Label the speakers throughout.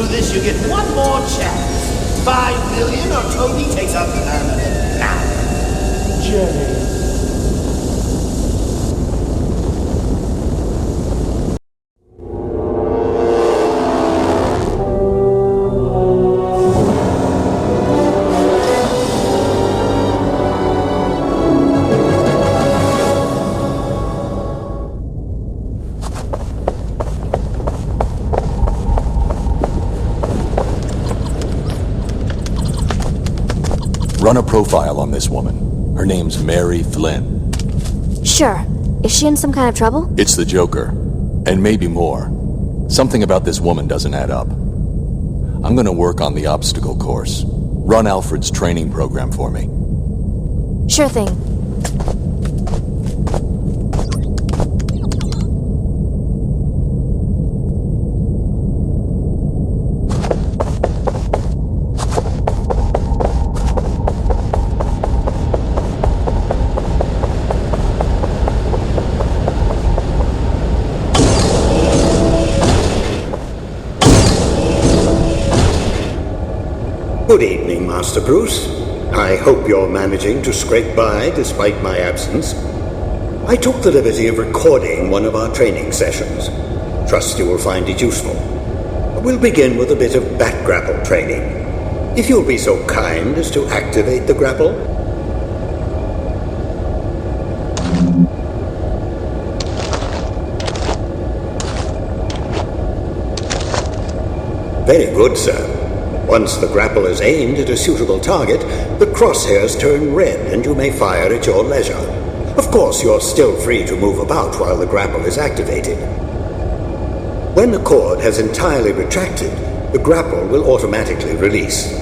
Speaker 1: through this, you get one more chance. 5 million or Toby takes up permanent. Now, Jenny.
Speaker 2: Run a profile on this woman. Her name's Mary Flynn.
Speaker 3: Sure. Is she in some kind of trouble?
Speaker 2: It's the Joker. And maybe more. Something about this woman doesn't add up. I'm gonna work on the obstacle course. Run Alfred's training program for me.
Speaker 3: Sure thing.
Speaker 4: Good evening, Master Bruce. I hope you're managing to scrape by despite my absence. I took the liberty of recording one of our training sessions. Trust you will find it useful. We'll begin with a bit of bat grapple training. If you'll be so kind as to activate the grapple. Very good, sir. Once the grapple is aimed at a suitable target, the crosshairs turn red and you may fire at your leisure. Of course, you're still free to move about while the grapple is activated. When the cord has entirely retracted, the grapple will automatically release.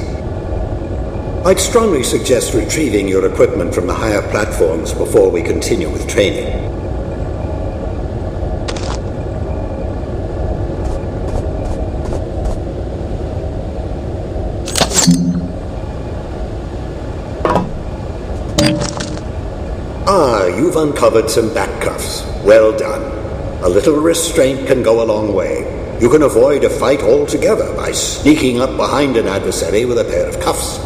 Speaker 4: I'd strongly suggest retrieving your equipment from the higher platforms before we continue with training. You've uncovered some back cuffs. Well done. A little restraint can go a long way. You can avoid a fight altogether by sneaking up behind an adversary with a pair of cuffs.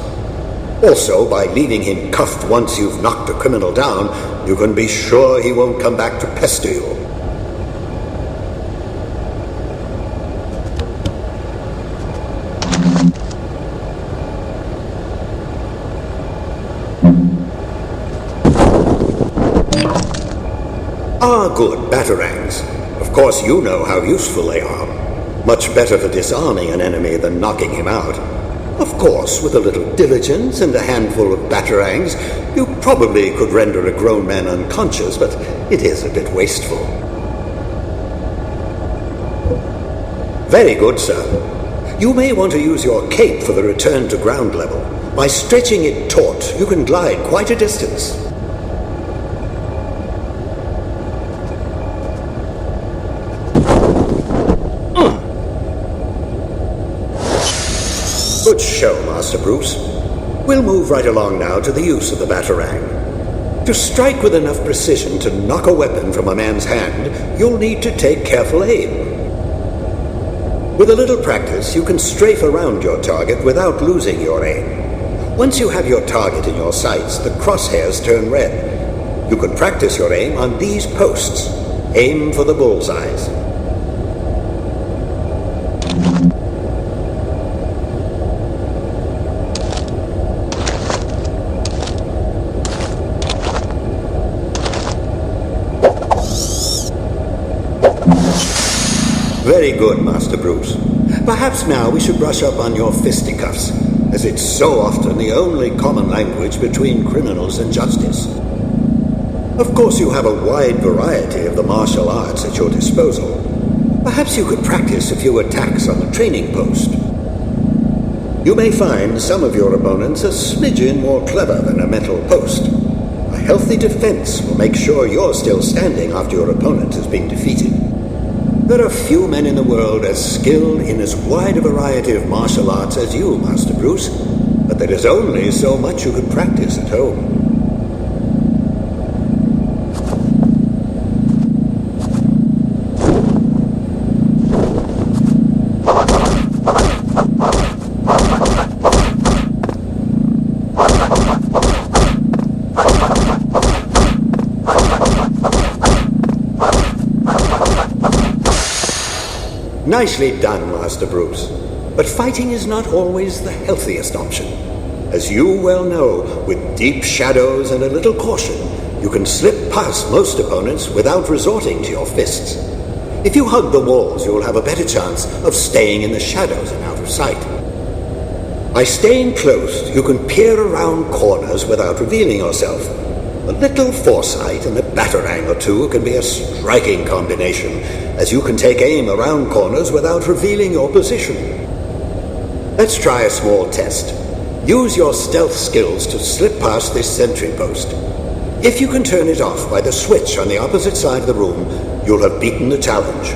Speaker 4: Also, by leaving him cuffed once you've knocked a criminal down, you can be sure he won't come back to pester you. Good batarangs. Of course you know how useful they are. Much better for disarming an enemy than knocking him out. Of course, with a little diligence and a handful of batarangs, you probably could render a grown man unconscious, but it is a bit wasteful. Very good, sir. You may want to use your cape for the return to ground level. By stretching it taut, you can glide quite a distance. Good show, Master Bruce. We'll move right along now to the use of the batarang. To strike with enough precision to knock a weapon from a man's hand, you'll need to take careful aim. With a little practice, you can strafe around your target without losing your aim. Once you have your target in your sights, the crosshairs turn red. You can practice your aim on these posts. Aim for the bullseyes. Very good, Master Bruce. Perhaps now we should brush up on your fisticuffs, as it's so often the only common language between criminals and justice. Of course, you have a wide variety of the martial arts at your disposal. Perhaps you could practice a few attacks on the training post. You may find some of your opponents a smidgen more clever than a metal post. A healthy defense will make sure you're still standing after your opponent has been defeated. There are few men in the world as skilled in as wide a variety of martial arts as you, Master Bruce, but there is only so much you can practice at home. Nicely done, Master Bruce. But fighting is not always the healthiest option. As you well know, with deep shadows and a little caution, you can slip past most opponents without resorting to your fists. If you hug the walls, you'll have a better chance of staying in the shadows and out of sight. By staying close, you can peer around corners without revealing yourself. A little foresight and a batarang or two can be a striking combination, as you can take aim around corners without revealing your position. Let's try a small test. Use your stealth skills to slip past this sentry post. If you can turn it off by the switch on the opposite side of the room, you'll have beaten the challenge.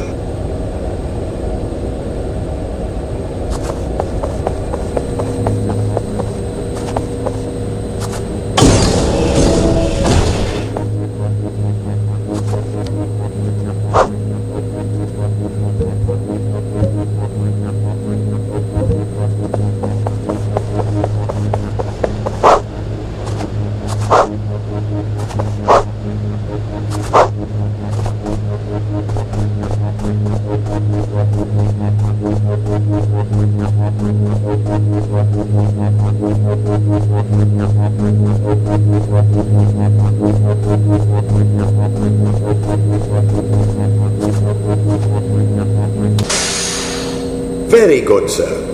Speaker 4: Very good, sir.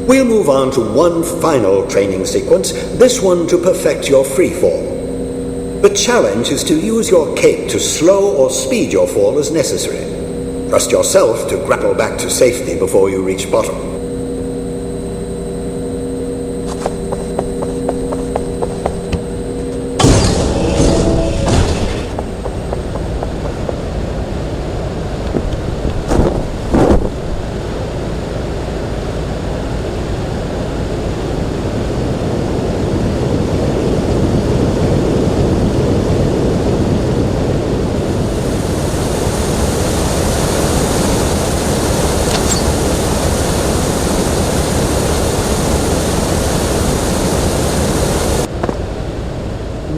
Speaker 4: We'll move on to one final training sequence, this one to perfect your free fall. The challenge is to use your cape to slow or speed your fall as necessary. Trust yourself to grapple back to safety before you reach bottom.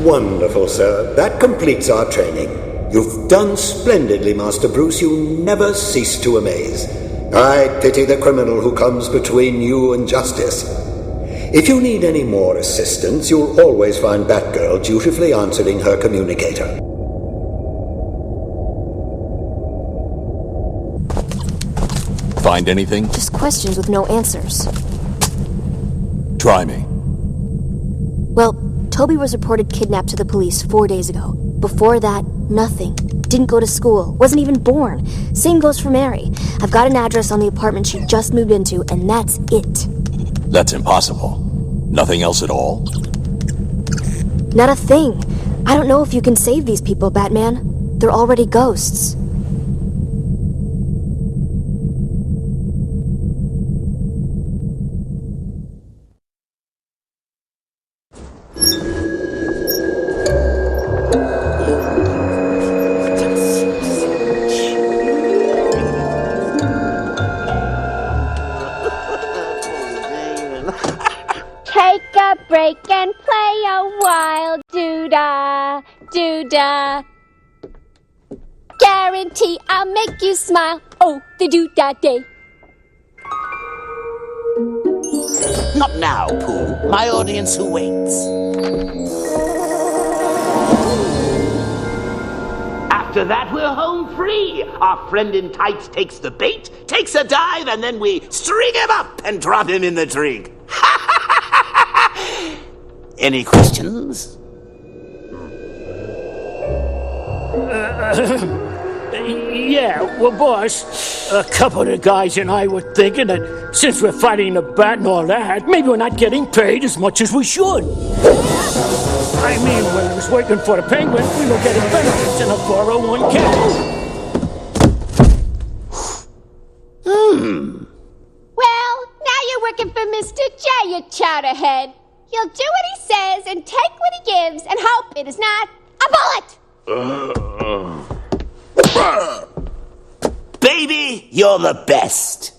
Speaker 4: Wonderful, sir. That completes our training. You've done splendidly, Master Bruce. You never cease to amaze. I pity the criminal who comes between you and justice. If you need any more assistance, you'll always find Batgirl dutifully answering her communicator.
Speaker 2: Find anything?
Speaker 3: Just questions with no answers.
Speaker 2: Try me.
Speaker 3: Well, Toby was reported kidnapped to the police 4 days ago. Before that, nothing. Didn't go to school. Wasn't even born. Same goes for Mary. I've got an address on the apartment she just moved into, and that's it.
Speaker 2: That's impossible. Nothing else at all?
Speaker 3: Not a thing. I don't know if you can save these people, Batman. They're already ghosts.
Speaker 5: Take a break and play a while, doo-dah, doo-dah. Guarantee I'll make you smile, oh, the doo-dah day.
Speaker 1: Not now, Pooh. My audience who waits. After that, we're home free. Our friend in tights takes the bait, takes a dive, and then we string him up and drop him in the drink. Any questions?
Speaker 6: Yeah, well, boss, a couple of the guys and I were thinking that since we're fighting the bat and all that, maybe we're not getting paid as much as we should. I mean, when I was working for the Penguin, we were getting benefits in a 401k.
Speaker 5: Well, now you're working for Mr. J, you chowderhead. You'll do what he says and take what he gives and hope it is not a bullet.
Speaker 1: Baby, you're the best.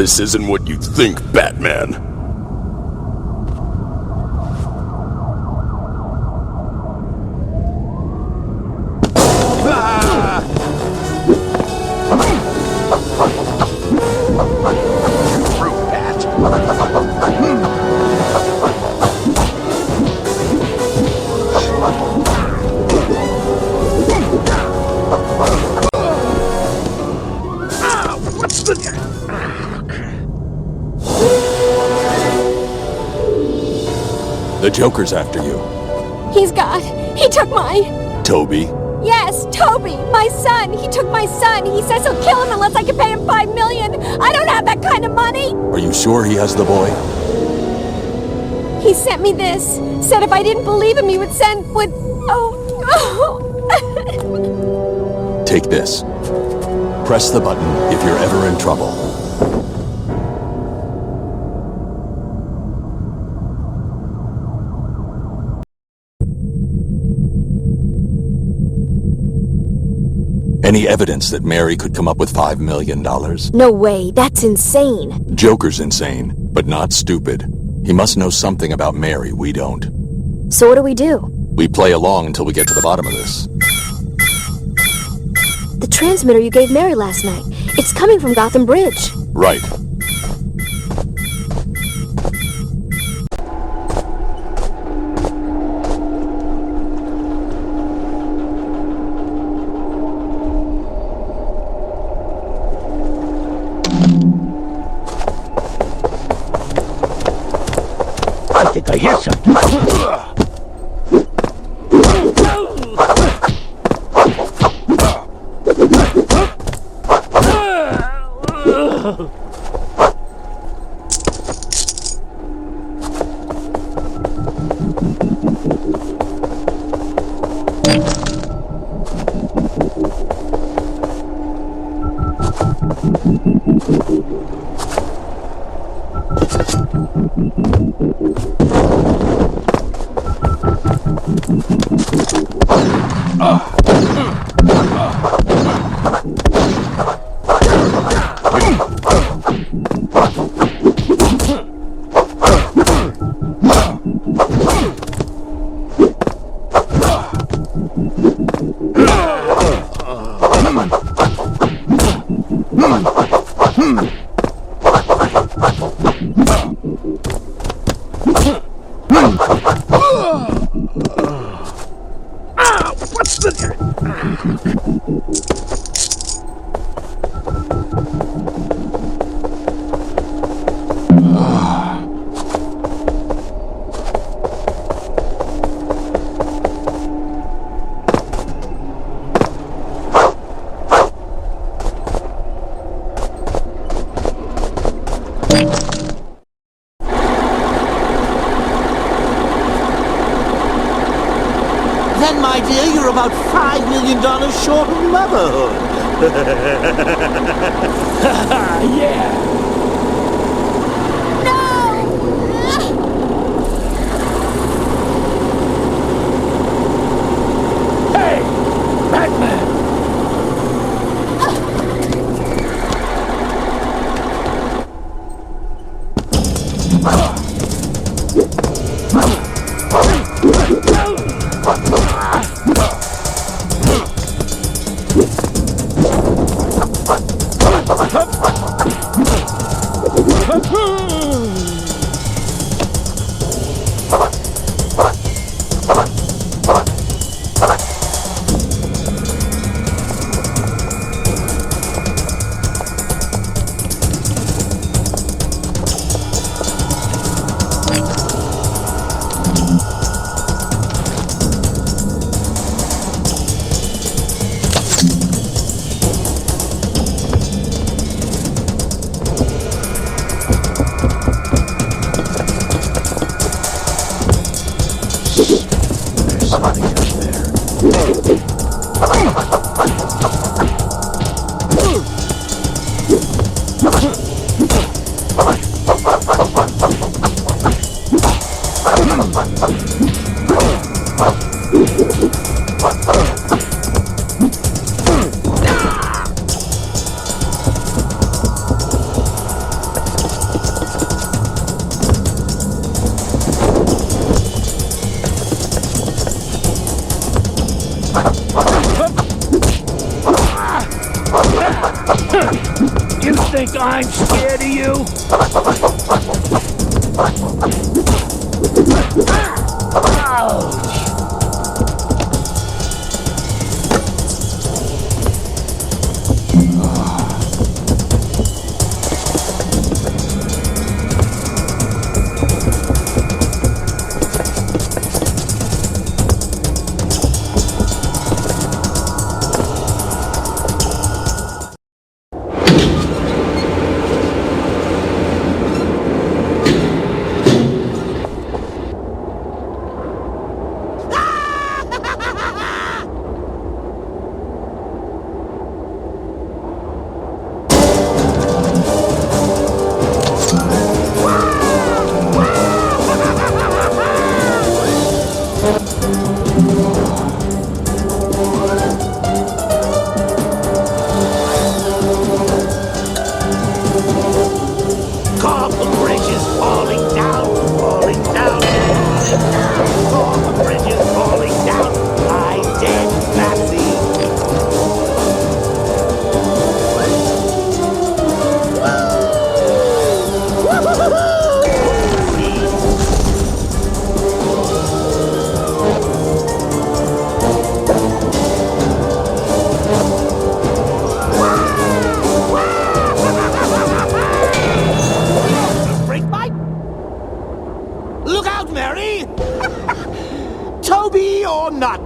Speaker 7: This isn't what you think, Batman.
Speaker 2: The Joker's after you.
Speaker 5: He's got. He took my.
Speaker 2: Toby?
Speaker 5: Yes, Toby, my son. He took my son. He says he'll kill him unless I can pay him $5 million. I don't have that kind of money.
Speaker 2: Are you sure he has the boy?
Speaker 5: He sent me this. Said if I didn't believe him, he would
Speaker 2: Take this. Press the button if you're ever in trouble. Any evidence that Mary could come up with $5 million?
Speaker 3: No way, that's insane.
Speaker 2: Joker's insane, but not stupid. He must know something about Mary we don't.
Speaker 3: So what do we do?
Speaker 2: We play along until we get to the bottom of this.
Speaker 3: The transmitter you gave Mary last night. It's coming from Gotham Bridge.
Speaker 2: Right.
Speaker 6: I think I hear something.
Speaker 1: Then, my dear, you're about $5 million short of motherhood.
Speaker 6: Yeah. Hey, Batman! You think I'm scared of you? Ouch!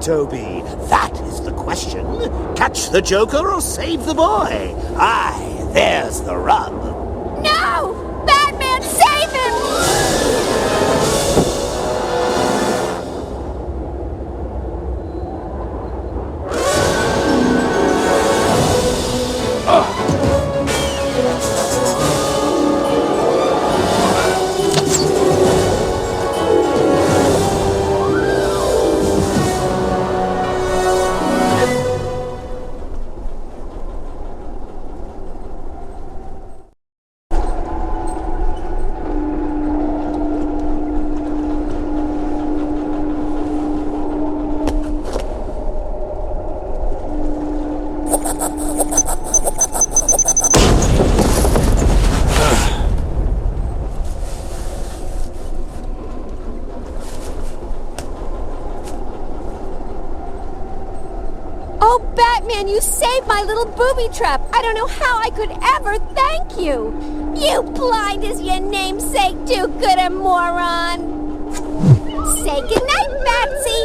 Speaker 1: Toby, that is the question. Catch the Joker or save the boy? I there's the rub.
Speaker 5: No! Batman, save him! Oh, Batman, you saved my little booby trap. I don't know how I could ever thank you. You blind as your namesake, do-gooder moron. Say goodnight, Batsy.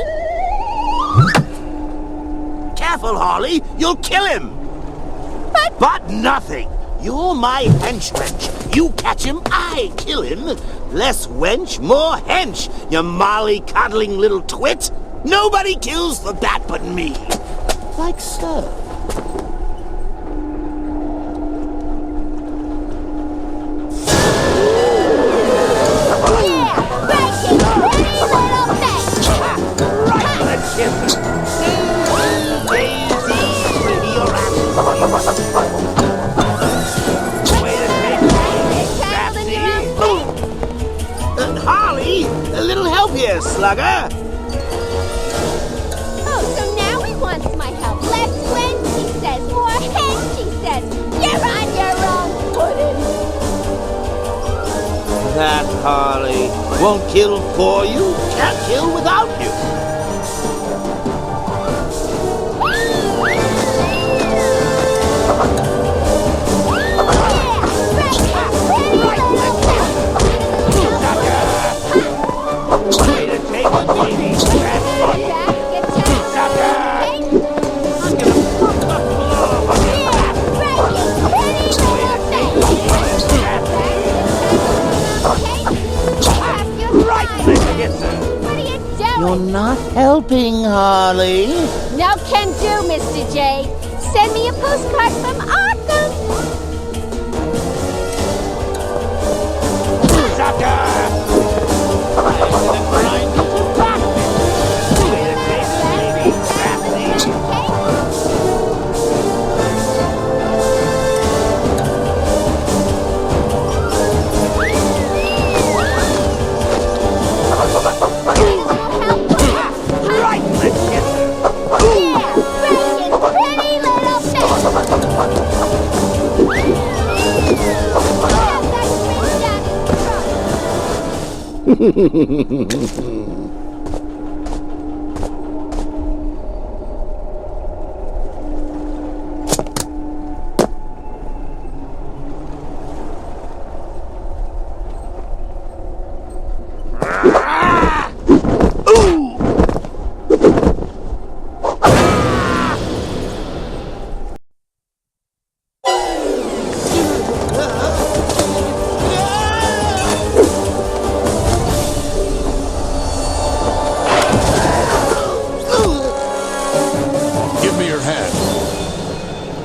Speaker 1: Careful, Harley. You'll kill him. But nothing. You're my hench-wench. You catch him, I kill him. Less wench, more hench, you molly-coddling little twit. Nobody kills the bat but me. Like so.
Speaker 5: Yeah, break it, pretty little thing.
Speaker 1: Right on the chin. Daisy, your ass. Way to take
Speaker 5: Tangled in your own thing.
Speaker 1: Harley, a little help here, slugger.
Speaker 5: Oh, so now he wants my help. Less wench, he says. More hench, he says. You're on your own footing.
Speaker 1: That Harley won't kill for you, can't kill without you. Way to take a baby. You're not helping, Harley.
Speaker 5: No can do, Mr. J. Send me a postcard from Arkham.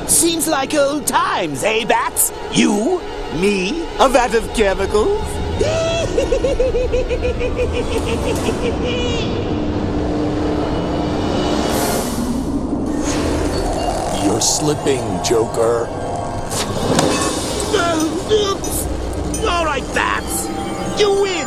Speaker 1: Seems like old times, eh, Bats? You, me, a vat of chemicals?
Speaker 2: You're slipping, Joker.
Speaker 1: Oops. All right, Bats. You win.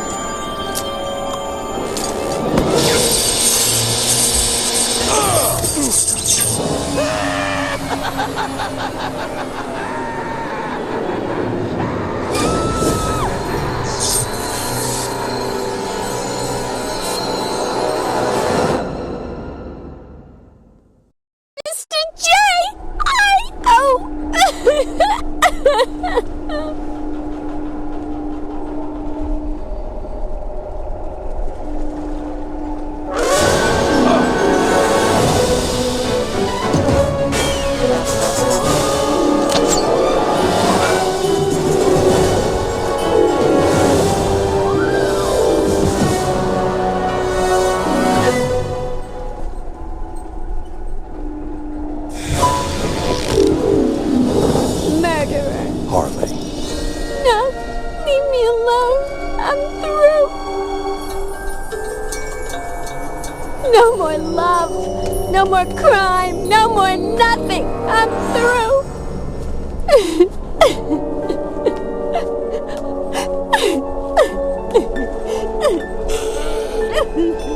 Speaker 5: Mr. J! no more crime, no more nothing. I'm through.